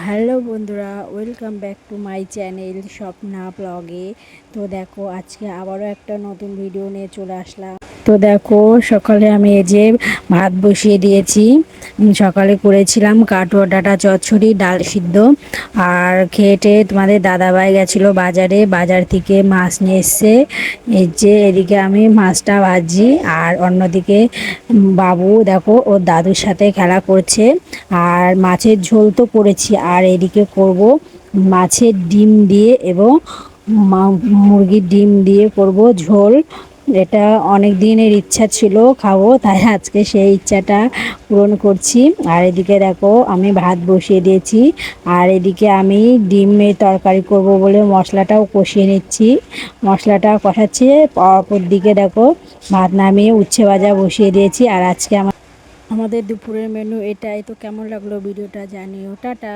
Hello বন্ধুরা, welcome back to my channel Swapna ব্লগে। তো দেখো, আজকে আবারও একটা নতুন ভিডিও নিয়ে চলে আসলাম। তো দেখো, সকালে আমি এই যে ভাত বসিয়ে দিয়েছি। সকালে করেছিলাম কাটোয়া ডাঁটা চচ্চড়ি, ডাল সিদ্ধ। আর খেয়ে তোমাদের দাদাভাই গেছিলো বাজারে, বাজার থেকে মাছ নিয়ে এসছে। এই যে এদিকে আমি মাছটা ভাজি, আর অন্যদিকে বাবু দেখো ওর দাদুর সাথে খেলা করছে। আর মাছের ঝোল তো করেছি, আর এদিকে করব মাছের ডিম দিয়ে এবং মুরগির ডিম দিয়ে করব ঝোল। এটা অনেক দিনের ইচ্ছা ছিল খাবো, তাই আজকে সেই ইচ্ছাটা পূরণ করছি। আর এদিকে দেখো আমি ভাত বসিয়ে দিয়েছি, আর এদিকে আমি ডিমের তরকারি করব বলে মশলাটাও কষিয়ে নিচ্ছি। মশলাটা কষাচ্ছি, অপর দিকে দেখো ভাত নামিয়ে উচ্ছে ভাজা বসিয়ে দিয়েছি। আর আজকে আমাদের দুপুরের মেনু এটাই। তো কেমন লাগলো ভিডিওটা জানিও। টাটা।